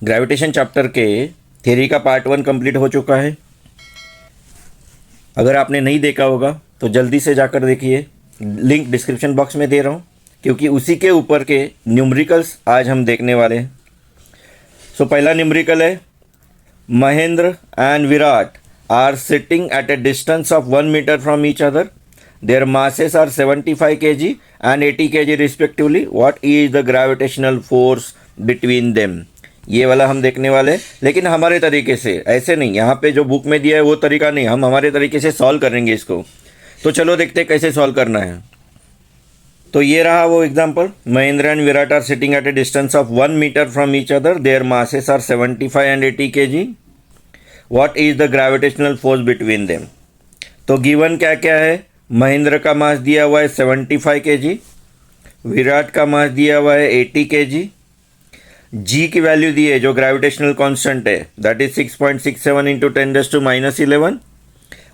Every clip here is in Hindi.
ग्रेविटेशन चैप्टर के थ्योरी का पार्ट 1 कंप्लीट हो चुका है। अगर आपने नहीं देखा होगा तो जल्दी से जाकर देखिए, लिंक डिस्क्रिप्शन बॉक्स में दे रहा हूँ, क्योंकि उसी के ऊपर के न्यूमेरिकल्स आज हम देखने वाले हैं। सो पहला न्यूमेरिकल है, Mahendra and Virat are sitting at a distance of 1 metre from each other, their masses are 75 kg and 80 kg respectively, what is the gravitational force between them. ये वाला हम देखने वाले हैं, लेकिन हमारे तरीके से, ऐसे नहीं, यहाँ पे जो बुक में दिया है वो तरीका नहीं, हम हमारे तरीके से सॉल्व करेंगे इसको। तो चलो देखते हैं कैसे सॉल्व करना है। तो ये रहा वो example, Mahendra and Virat are sitting at a distance of 1 metre from each other, their masses are 75 and 80 kg, what is the gravitational force between them. तो गिवन क्या क्या है, महेंद्र का मास दिया हुआ है 75 kg, विराट का मास दिया हुआ है 80 kg, जी की वैल्यू दी है जो ग्रेविटेशनल कांस्टेंट है, दैट इज 6.67 इंटू 10⁻⁻11,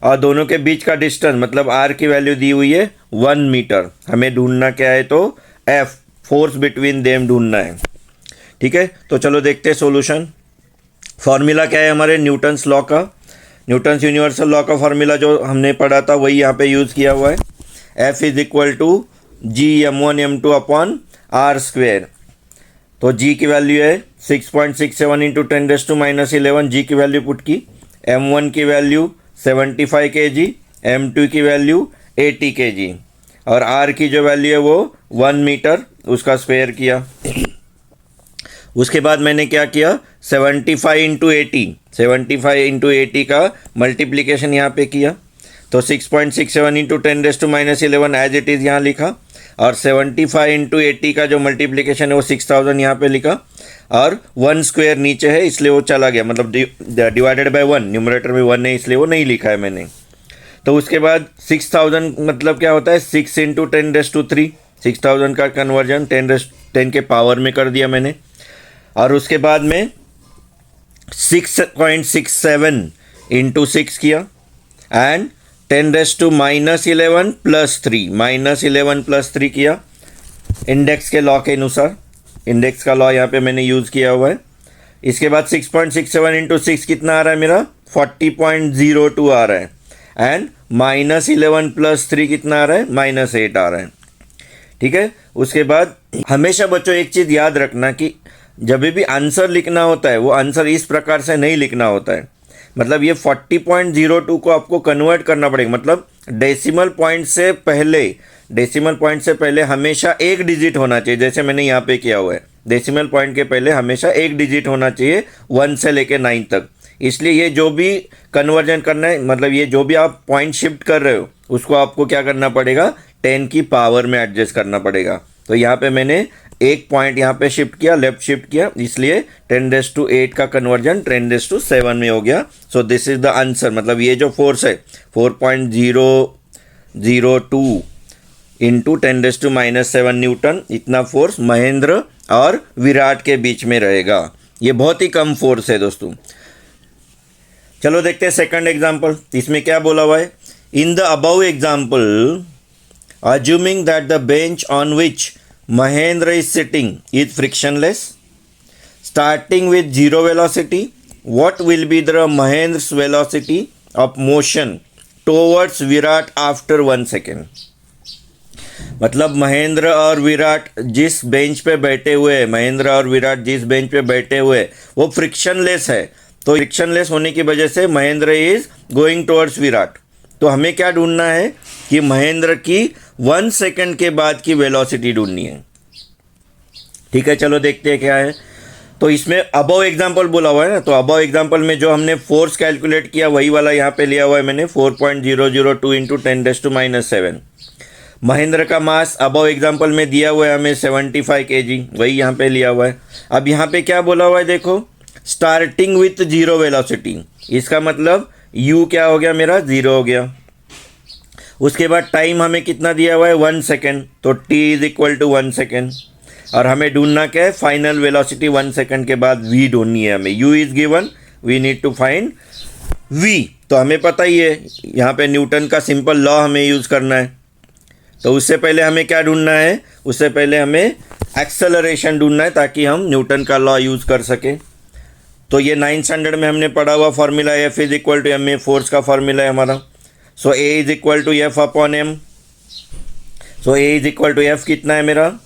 और दोनों के बीच का डिस्टेंस मतलब आर की वैल्यू दी हुई है 1 मीटर। हमें ढूंढना क्या है, तो एफ, फोर्स बिटवीन देम ढूंढना है। ठीक है, तो चलो देखते हैं सॉल्यूशन। फॉर्मूला क्या है हमारे न्यूटन्स लॉ का, न्यूटन्स यूनिवर्सल लॉ का फॉर्मूला जो हमने पढ़ा था वही यहाँ पे यूज़ किया हुआ है। F is equal to G m1 m2 upon R square. तो जी की वैल्यू है 6.67 इंटू 10⁻⁻11, जी की वैल्यू पुट की, m1 की वैल्यू 75 kg, m2 की वैल्यू 80 kg, और r की जो वैल्यू है वो 1 मीटर, उसका स्क्वायर किया। उसके बाद मैंने क्या किया, 75 इंटू 80 का मल्टीप्लिकेशन यहाँ पे किया, तो 6.67 इंटू 10⁻11 एज इट इज़ यहाँ लिखा, और 75 इंटू 80 का जो मल्टीप्लिकेशन है वो 6000 यहाँ पे लिखा, और 1 स्क्वायर नीचे है इसलिए वो चला गया, मतलब डिवाइडेड बाय 1, न्यूमरेटर में 1 है इसलिए वो नहीं लिखा है मैंने। तो उसके बाद 6000 मतलब क्या होता है, 6 इंटू 10⁻3, 6000 का कन्वर्जन 10 के पावर में कर दिया मैंने, और उसके बाद में 6.67 इंटू 6 किया, एंड 10⁻⁻11 प्लस 3, -11 प्लस 3 किया, इंडेक्स के लॉ के अनुसार, इंडेक्स का लॉ यहाँ पे मैंने यूज़ किया हुआ है। इसके बाद 6.67 इंटू 6 कितना आ रहा है मेरा, 40.02 आ रहा है, एंड -11 प्लस 3 कितना आ रहा है, -8 आ रहा है। ठीक है, उसके बाद हमेशा बच्चों एक चीज़ याद रखना कि जब भी आंसर लिखना होता है वो आंसर इस प्रकार से नहीं लिखना होता है, मतलब ये 40.02 को आपको कन्वर्ट करना पड़ेगा, मतलब डेसिमल पॉइंट से पहले हमेशा एक डिजिट होना चाहिए, जैसे मैंने यहाँ पे किया हुआ है, डेसिमल पॉइंट के पहले हमेशा एक डिजिट होना चाहिए 1 से लेके 9 तक। इसलिए ये जो भी कन्वर्जन करना है, मतलब ये जो भी आप पॉइंट शिफ्ट कर रहे हो उसको आपको क्या करना पड़ेगा, 10 की पावर में एडजस्ट करना पड़ेगा। तो यहाँ पे मैंने एक पॉइंट यहाँ पे शिफ्ट किया, लेफ्ट शिफ्ट किया, इसलिए 10⁻8 का कन्वर्जन 10⁻7 में हो गया। So this is the answer, मतलब ये जो फोर्स है 4.002 इंटू 10⁻7 न्यूटन, इतना फोर्स महेंद्र और विराट के बीच में रहेगा। ये बहुत ही कम फोर्स है दोस्तों। चलो देखते हैं सेकंड एग्जाम्पल, इसमें क्या बोला हुआ है, in the above example assuming that the bench on which Mahendra is sitting is frictionless, starting with 0 velocity, what will be the Mahendra's velocity of motion towards Virat after 1 second? मतलब महेंद्र और विराट जिस बेंच पे बैठे हुए, महेंद्र और विराट जिस बेंच पे बैठे हुए वो फ्रिक्शनलेस है, तो फ्रिक्शनलेस होने की वजह से Mahendra is going towards Virat. तो हमें क्या ढूंढना है कि महेंद्र की 1 सेकंड के बाद की वेलोसिटी ढूंढनी है। ठीक है, चलो देखते हैं क्या है। तो इसमें अबव एग्जाम्पल बोला हुआ है ना, तो अबव एग्जाम्पल में जो हमने फोर्स कैलकुलेट किया वही वाला यहाँ पे लिया हुआ है मैंने, 4.002 इंटू 10⁻⁻7। महेंद्र का मास अबव एग्जाम्पल में दिया हुआ है हमें 75 kg, वही यहाँ पे लिया हुआ है। अब यहाँ पे क्या बोला हुआ है देखो, स्टार्टिंग विथ 0 वेलोसिटी, इसका मतलब u क्या हो गया मेरा, 0 हो गया। उसके बाद टाइम हमें कितना दिया हुआ है, 1 सेकेंड, तो t is equal to 1 second, और हमें ढूंढना क्या है, फाइनल वेलोसिटी 1 सेकेंड के बाद v ढूंढनी है हमें, u is given, we need to find v। तो हमें पता ही है यहाँ पे न्यूटन का सिंपल लॉ हमें यूज़ करना है। तो उससे पहले हमें क्या ढूंढना है, उससे पहले हमें एक्सेलरेशन ढूंढना है ताकि हम न्यूटन का लॉ यूज़ कर सकें। तो ये 9th स्टैंडर्ड में हमने पढ़ा हुआ formula F is equal to M A, force का फार्मूला है हमारा. So A is equal to F upon M. So A is equal to F कितना है मेरा,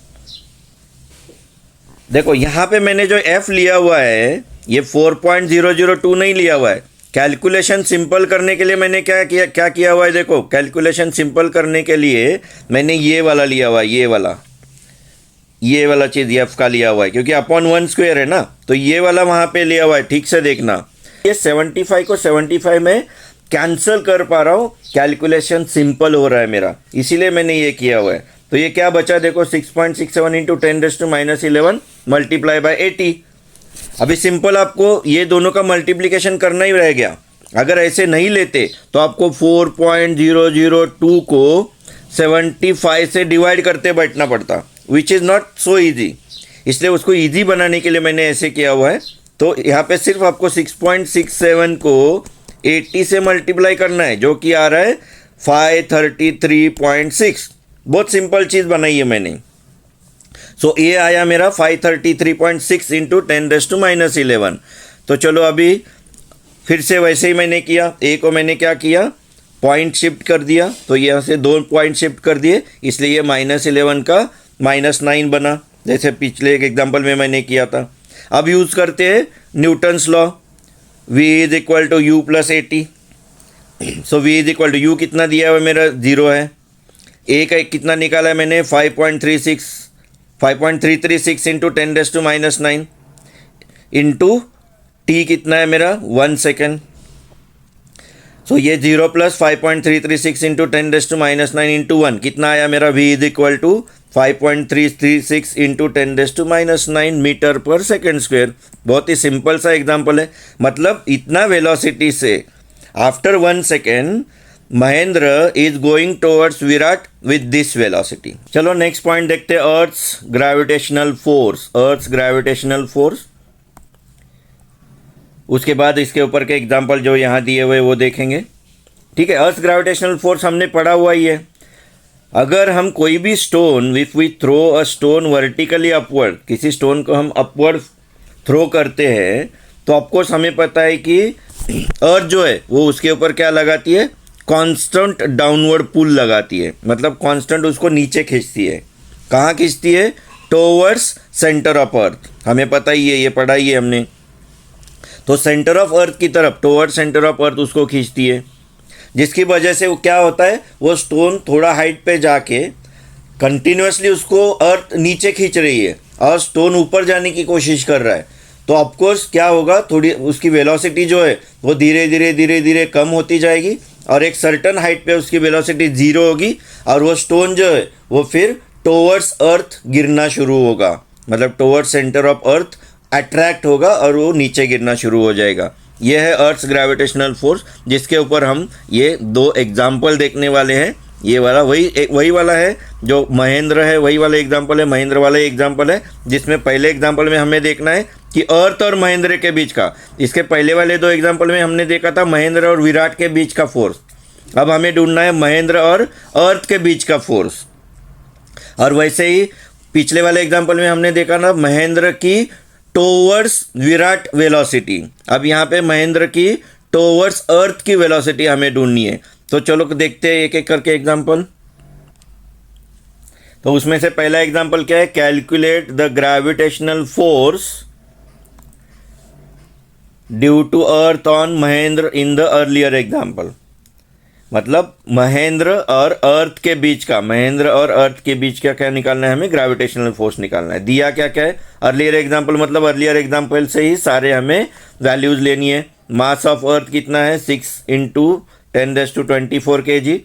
देखो यहाँ पे मैंने जो F लिया हुआ है ये 4.002 नहीं लिया हुआ है. कैलकुलेशन सिंपल करने के लिए मैंने क्या किया हुआ है, देखो कैलकुलेशन सिंपल करने के लिए मैंने ये वाला लिया हुआ है, ये वाला चीज़ F का लिया हुआ है, क्योंकि अपॉन 1 स्क्वायर है ना, तो ये वाला वहाँ पे लिया हुआ है. ठीक से देखना, ये 75 को 75 में कैंसिल कर पा रहा हूँ, कैलकुलेशन सिंपल हो रहा है मेरा, इसीलिए मैंने ये किया हुआ है. तो ये क्या बचा, देखो 6.67 इंटू 10⁻11 मल्टीप्लाई बाय 80. अभी सिंपल आपको ये दोनों का मल्टीप्लिकेशन करना ही रह गया. अगर ऐसे नहीं लेते तो आपको 4.002 को 75 से डिवाइड करते बैठना पड़ता, which is not so easy. इसलिए उसको ईजी बनाने के लिए मैंने ऐसे किया हुआ है. तो यहाँ पे सिर्फ आपको 6.67 को 80 से मल्टीप्लाई करना है, जो कि आ रहा है 533.6. बहुत सिंपल चीज़ बनाई है मैंने. सो ये आया मेरा 533.6 इंटू 10⁻11. तो चलो अभी फिर से वैसे ही मैंने किया. ए को मैंने क्या किया, पॉइंट शिफ्ट कर दिया, तो यहाँ से 2 पॉइंट शिफ्ट कर दिए, इसलिए ये -11 का -9 बना, जैसे पिछले एक एग्जाम्पल में मैंने किया था. अब यूज़ करते हैं Newton's law, V is equal to U plus 80. So V is equal to U कितना दिया हुआ मेरा 0 है. ए का कितना निकाला है मैंने 5.336 इंटू 10⁻9 इंटू टी कितना है मेरा 1 सेकेंड. सो ये 0 प्लस 5.336 इंटू 10⁻9 इंटू 1 कितना आया मेरा, V is equal to 5.336 into 10⁻9 metre पर सेकेंड स्क्वेयर. बहुत ही सिंपल सा एग्जाम्पल है. मतलब इतना वेलोसिटी से after 1 second Mahendra is going towards Virat with this velocity. चलो नेक्स्ट पॉइंट देखते हैं, अर्थ्स ग्रेविटेशनल फोर्स. उसके बाद इसके ऊपर के एग्जाम्पल जो यहाँ दिए हुए वो देखेंगे. ठीक है, अर्थ ग्रेविटेशनल फोर्स हमने पढ़ा हुआ ही है. अगर हम कोई भी stone, if we throw a stone vertically upward, किसी स्टोन को हम अपवर्ड थ्रो करते हैं, तो ऑफकोर्स हमें पता है कि अर्थ जो है वो उसके ऊपर क्या लगाती है, कांस्टेंट डाउनवर्ड पुल लगाती है. मतलब कांस्टेंट उसको नीचे खींचती है. कहाँ खींचती है, टुवर्ड्स सेंटर ऑफ अर्थ. हमें पता ही है, ये पढ़ाई है हमने. तो सेंटर ऑफ अर्थ की तरफ, टुवर्ड्स सेंटर ऑफ अर्थ उसको खींचती है, जिसकी वजह से वो क्या होता है, वो स्टोन थोड़ा हाइट पे जाके कंटिन्यूसली उसको अर्थ नीचे खींच रही है और स्टोन ऊपर जाने की कोशिश कर रहा है. तो ऑफकोर्स क्या होगा, थोड़ी उसकी वेलोसिटी जो है वो धीरे धीरे कम होती जाएगी और एक सर्टन हाइट पे उसकी वेलोसिटी 0 होगी और वो स्टोन जो है वो फिर टुवर्ड्स अर्थ गिरना शुरू होगा. मतलब towards centre of earth attract होगा और वो नीचे गिरना शुरू हो जाएगा. यह है अर्थ्स ग्रेविटेशनल फोर्स, जिसके ऊपर हम ये 2 एग्जाम्पल देखने वाले हैं. ये वाला वही वाला है जो महेंद्र है, वही वाला एग्जाम्पल है, महेंद्र वाला एग्जाम्पल है, जिसमें पहले एग्जाम्पल में हमें देखना है कि अर्थ और महेंद्र के बीच का, इसके पहले वाले 2 एग्जाम्पल में हमने देखा था महेंद्र और विराट के बीच का फोर्स. अब हमें ढूंढना है महेंद्र और अर्थ के बीच का फोर्स. और वैसे ही पिछले वाले एग्जाम्पल में हमने देखा ना महेंद्र की टुवर्ड्स विराट वेलोसिटी. अब यहाँ पे महेंद्र की टुवर्ड्स अर्थ की वेलोसिटी हमें ढूंढनी है. तो चलो देखते हैं एक एक करके एग्जाम्पल. तो उसमें से पहला एग्जाम्पल क्या है, calculate the gravitational force due to earth on Mahendra in the earlier example. मतलब महेंद्र और अर्थ के बीच का, महेंद्र और अर्थ के बीच का क्या निकालना है, हमें ग्रेविटेशनल फोर्स निकालना है. दिया क्या क्या है, अर्लियर एग्जाम्पल, मतलब अर्लियर एग्जाम्पल से ही सारे हमें वैल्यूज़ लेनी है. मास ऑफ अर्थ कितना है 6 इंटू 10⁻24 kg.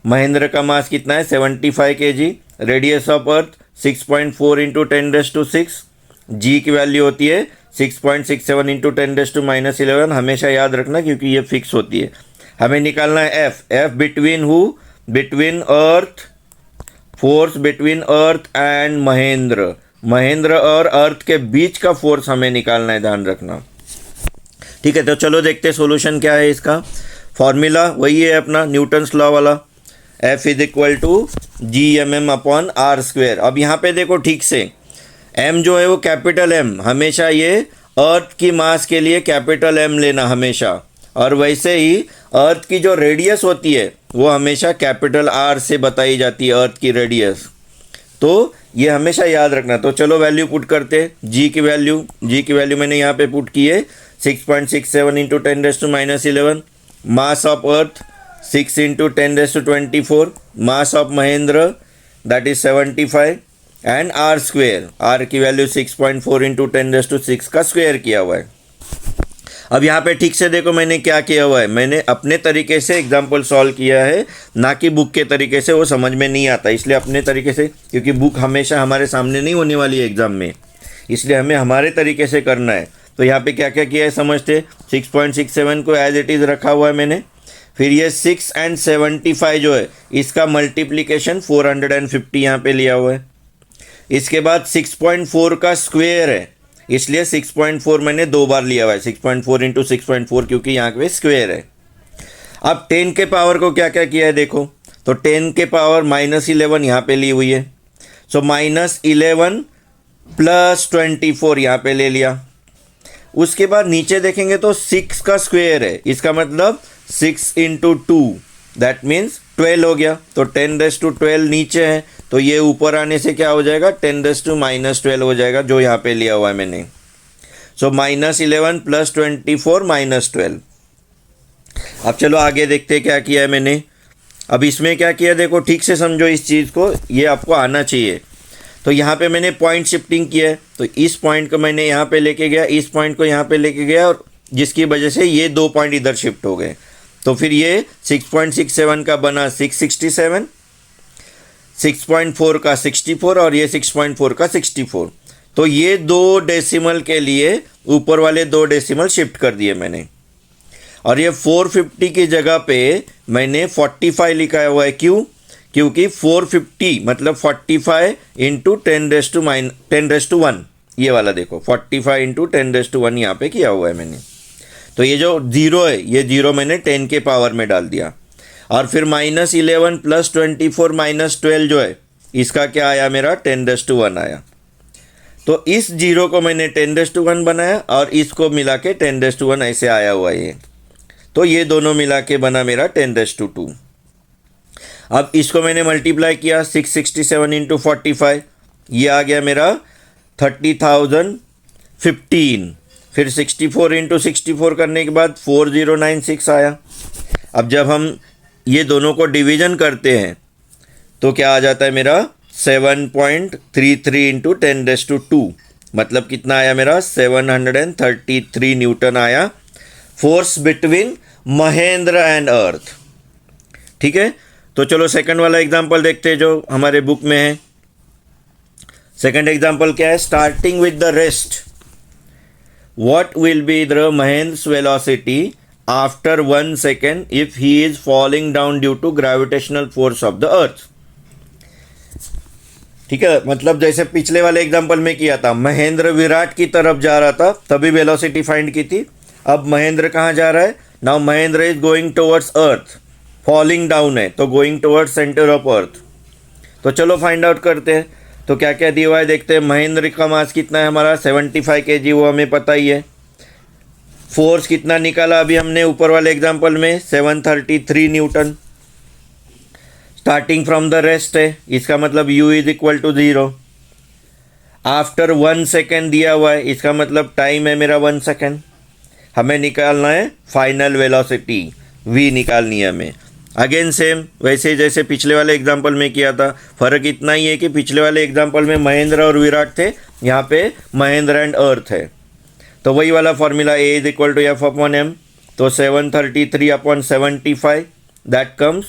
महेंद्र का मास कितना है 75 kg. Radius of earth 6.4 into 10⁻6. जी की वैल्यू होती है 6.67 इंटू 10⁻11. हमेशा याद रखना क्योंकि ये फिक्स होती है. हमें निकालना है F between who, between earth, force between earth and Mahendra और अर्थ के बीच का फोर्स हमें निकालना है, ध्यान रखना. ठीक है, तो चलो देखते हैं सोल्यूशन क्या है इसका. फॉर्मूला वही है अपना न्यूटन्स लॉ वाला, F is equal to GMM upon R square. अब यहाँ पे देखो ठीक से, M जो है वो कैपिटल M हमेशा ये अर्थ की मास के लिए कैपिटल एम लेना हमेशा, और वैसे ही अर्थ की जो रेडियस होती है वो हमेशा कैपिटल आर से बताई जाती है, अर्थ की रेडियस। तो ये हमेशा याद रखना। तो चलो वैल्यू पुट करते हैं। जी की वैल्यू मैंने यहाँ पे पुट की है 6.67 into 10⁻11। Mass of earth 6 into 10⁻24। Mass of Mahendra that is 75 and R square, R की वैल्यू 6.4 इंटू 10⁻6 का स्क्वेयर किया हुआ है। अब यहाँ पे ठीक से देखो मैंने क्या किया हुआ है, मैंने अपने तरीके से एग्जाम्पल सॉल्व किया है, ना कि बुक के तरीके से, वो समझ में नहीं आता। इसलिए अपने तरीके से, क्योंकि बुक हमेशा हमारे सामने नहीं होने वाली है एग्ज़ाम में, इसलिए हमें हमारे तरीके से करना है। तो यहाँ पे क्या क्या किया है समझते। 6.67 को एज इट इज़ रखा हुआ है मैंने। फिर ये 6 and 75 जो है इसका मल्टीप्लिकेशन 450 यहाँ पे लिया हुआ है। इसके बाद 6.4 का स्क्वेयर है, इसलिए 6.4 मैंने 2 बार लिया हुआ है, 6.4 इंटू 6.4, क्योंकि यहाँ पे स्क्वेयर है। अब 10 के पावर को क्या क्या किया है देखो, तो 10 के पावर -11 यहाँ पे ली हुई है। सो -11 प्लस 24 यहाँ पे ले लिया। उसके बाद नीचे देखेंगे तो 6 का स्क्वेयर है, इसका मतलब 6 इंटू 2 दैट मीन्स 12 हो गया। तो 10⁻12 नीचे है, तो ये ऊपर आने से क्या हो जाएगा 10⁻−12 हो जाएगा, जो यहाँ पे लिया हुआ है मैंने। सो -11 प्लस 24 -12। अब चलो आगे देखते हैं क्या किया है मैंने। अब इसमें क्या किया देखो, ठीक से समझो इस चीज़ को, ये आपको आना चाहिए। तो यहाँ पे मैंने पॉइंट शिफ्टिंग किया है, तो इस पॉइंट को मैंने यहाँ पे लेके गया, इस पॉइंट को यहाँ पे लेके गया, और जिसकी वजह से ये 2 पॉइंट इधर शिफ्ट हो गए। तो फिर ये 6.67 का बना 667, 6.4 का 64 और ये 6.4 का 64। तो ये 2 डेसिमल के लिए ऊपर वाले 2 डेसिमल शिफ्ट कर दिए मैंने। और ये 450 की जगह पे मैंने 45 लिखा हुआ है। क्यों? क्योंकि 450 मतलब 45 इंटू 10⁻1, ये वाला देखो 45 इंटू 10⁻1 यहाँ पे किया हुआ है मैंने। तो ये जो 0 है, ये 0 मैंने 10 के पावर में डाल दिया। और फिर -11 प्लस 24 -12 जो है इसका क्या आया मेरा 10⁻1 आया। तो इस 0 को मैंने 10⁻1 बनाया और इसको मिला के 10⁻1 ऐसे आया हुआ है। तो ये दोनों मिला के बना मेरा 10⁻2। अब इसको मैंने मल्टीप्लाई किया 667 इंटू 45, ये आ गया मेरा 30,015। फिर 64 इंटू 64 करने के बाद 4096 आया। अब जब हम ये दोनों को डिवीज़न करते हैं तो क्या आ जाता है मेरा 7.33 इंटू 10⁻2, मतलब कितना आया मेरा 733 न्यूटन आया force between Mahendra and earth. ठीक है, तो चलो सेकंड वाला एग्जांपल देखते हैं जो हमारे बुक में है। सेकंड एग्जांपल क्या है, starting with the rest, what will be the Mahendra's velocity after 1 second if he is falling down due to gravitational force of the earth। ठीक है, मतलब जैसे पिछले वाले एग्जांपल में किया था, महेंद्र विराट की तरफ जा रहा था तभी वेलोसिटी फाइंड की थी। अब महेंद्र कहाँ जा रहा है, now Mahendra is going towards earth, falling down है तो going towards centre of earth. तो चलो फाइंड आउट करते हैं। तो क्या क्या दिया हुआ है देखते हैं। महेंद्र का मास कितना है हमारा 75 kg, वो हमें पता ही है। फोर्स कितना निकाला अभी हमने ऊपर वाले एग्जांपल में 733 newton. Starting from the rest है, इसका मतलब u is equal to 0। After 1 second दिया हुआ है, इसका मतलब टाइम है मेरा 1 सेकेंड। हमें निकालना है फाइनल वेलोसिटी v निकालनी है हमें। अगेन सेम वैसे जैसे पिछले वाले एग्जांपल में किया था, फ़र्क इतना ही है कि पिछले वाले एग्जांपल में महेंद्र और विराट थे, यहाँ पे महेंद्र एंड अर्थ है। तो वही वाला formula a is equal to F/m। तो 733/75 दैट कम्स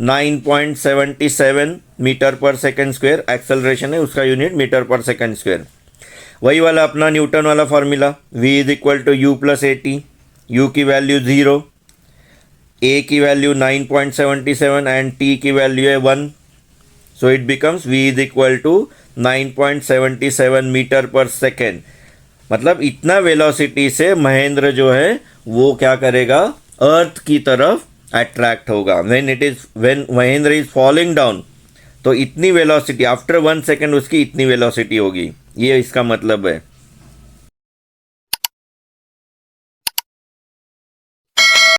9.77 मीटर पर सेकेंड स्क्वेयर। एक्सेलरेशन है उसका यूनिट मीटर पर सेकेंड स्क्वेयर। वही वाला अपना न्यूटन वाला formula v is equal to u plus at, u की वैल्यू 0, a की वैल्यू 9.77 एंड t की वैल्यू है 1। So it becomes v is equal to 9.77 metre पर सेकेंड। मतलब इतना वेलोसिटी से महेंद्र जो है वो क्या करेगा, अर्थ की तरफ अट्रैक्ट होगा। When Mahendra is falling down, तो इतनी वेलोसिटी आफ्टर 1 सेकेंड उसकी इतनी वेलोसिटी होगी, ये इसका मतलब है।